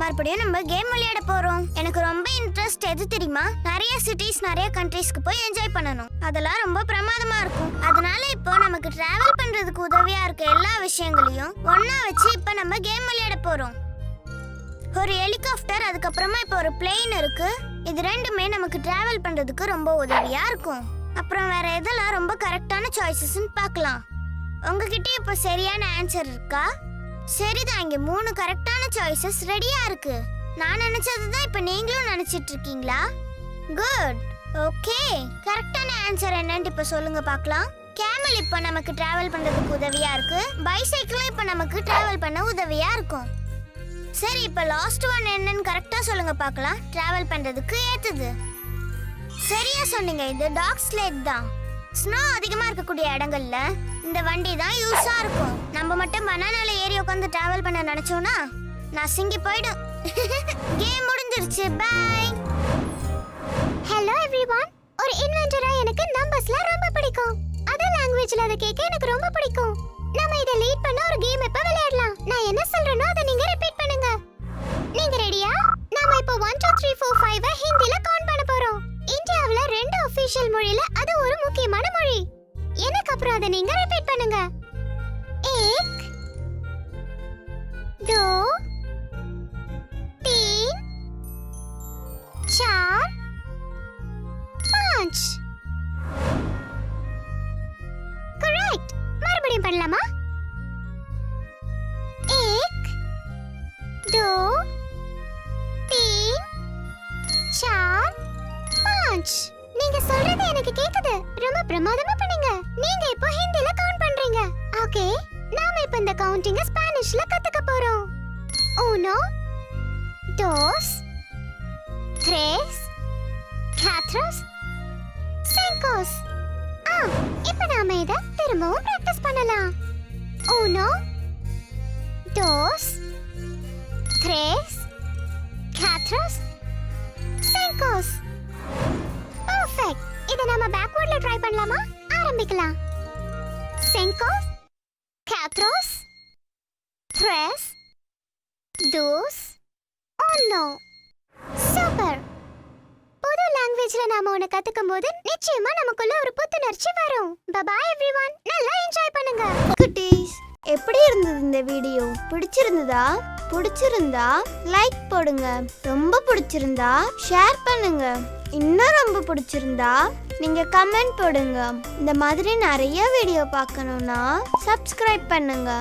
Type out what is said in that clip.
மறுபடியும் நம்ம கேம் விளையாட போறோம். எனக்கு ரொம்ப இன்ட்ரெஸ்ட் எது தெரியுமா? நிறைய சிட்டிஸ் நிறைய கண்ட்ரீஸ்க்கு போய் என்ஜாய் பண்ணணும். அதெல்லாம் ரொம்ப பிரமாதமா இருக்கும். அதனால இப்போ நமக்கு டிராவல் பண்றதுக்கு உதவியா இருக்க எல்லா விஷயங்களையும் ஒண்ணா வச்சு இப்போ நம்ம கேம் விளையாட போறோம். ஒரு ஹெலிகாப்டர், அதுக்கப்புறமா இப்போ ஒரு பிளேன் இருக்கு. இது ரெண்டுமே நமக்கு டிராவல் பண்றதுக்கு ரொம்ப உதவியா இருக்கும். அப்புறம் வேற எதெல்லாம் ரொம்ப கரெக்டான சாய்ஸஸ்ன்னு பார்க்கலாம். உங்ககிட்ட இப்போ சரியான ஆன்சர் இருக்கா? சரிதான், இங்க 3 கரெக்டான சாய்ஸஸ் ரெடியா இருக்கு. நான் நினைச்சதுதான் இப்போ நீங்களும் நினைச்சிட்டு இருக்கீங்களா? குட். ஓகே, கரெக்டான ஆன்சர் என்னன்னு இப்போ சொல்லுங்க பார்க்கலாம். கேமல் இப்போ நமக்கு டிராவல் பண்றதுக்கு உதவியா இருக்கு. பைசைக்கிளும் இப்போ நமக்கு டிராவல் பண்ண உதவியா இருக்கும். சரி, இப்போ லாஸ்ட் ஒன் என்னன்னு கரெக்டா சொல்லுங்க பார்க்கலாம். டிராவல் பண்றதுக்கு ஏத்துது. சரியா சொன்னீங்க, இது டாக் ஸ்லேட் தான். ஸ்னோ அதிகமா இருக்கக்கூடிய இடங்கள்ல இந்த வண்டி தான் யூஸா இருக்கும். நம்ம மட்டும் பனானால ஏறி உட்காந்து டிராவல் பண்ண நினைச்சோம்னா நசுங்கி போயிடும். கேம் முடிஞ்சிருச்சு. பை. Hello everyone. ஒரு இன்வென்டரா எனக்கு நம்பர்ஸ்ல ரொம்ப பிடிக்கும். அதர் லாங்குவேஜ்ல அத கேட்க எனக்கு ரொம்ப பிடிக்கும். நாம இத லீட் பண்ண ஒரு கேம் இப்ப விளையாடலாம். நான் என்ன சொல்றேனோ அத நீங்க ரிப்பீட் பண்ணுங்க. நீங்க ரெடியா? நாம இப்போ 1 2 3 4 5 ஹிந்தில கவுண்ட் பண்ண போறோம். இந்தியாவுல 2 ஆபீஷியல் மொழியில அது ஒரு முக்கியமான மொழி. எனக்கு அப்புறம் அதை நீங்க ரிப்பீட் பண்ணுங்க. 1 2 3 4 5. கரெக்ட். மறுபடியும் பண்ணலாமா? 1 2 3 4 5. நீங்க சொல்றது எனக்கு கேக்குது. ரொம்ப பிரமாதமா பண்ணீங்க. நீங்க இப்போ ஹிந்தில கவுண்ட் பண்றீங்க. ஓகே, நாம இப்போ இந்த கவுண்டிங்க ஸ்பானிஷ்ல கத்துக்க போறோம். 1 2 3 4 5. இப்போ நாம இத திரும்பவும் பிராக்டிஸ் பண்ணலாம். 1 2 3 4 5. Perfect. இத நாம பேக்வர்ட்ல ட்ரை பண்ணலாமா? ஆரம்பிக்கலாம். 5 4 3 2 1. சூப்பர். புது லாங்குவேஜ்ல நாம ஒன்னு கத்துக்கும்போது நிச்சயமா நமக்குள்ள ஒரு புத்துணர்ச்சி வரும். By everyone. நல்லா என்ஜாய் பண்ணுங்க. குட்டீஸ், எப்படி இருந்தது இந்த வீடியோ? பிடிச்சிருந்தா லைக் போடுங்க. ரொம்ப பிடிச்சிருந்தா ஷேர் பண்ணுங்க. இன்னும் ரொம்ப பிடிச்சிருந்தா நீங்க கமெண்ட் போடுங்க. இந்த மாதிரி நிறைய வீடியோ பார்க்கணும்னா சப்ஸ்கிரைப் பண்ணுங்க.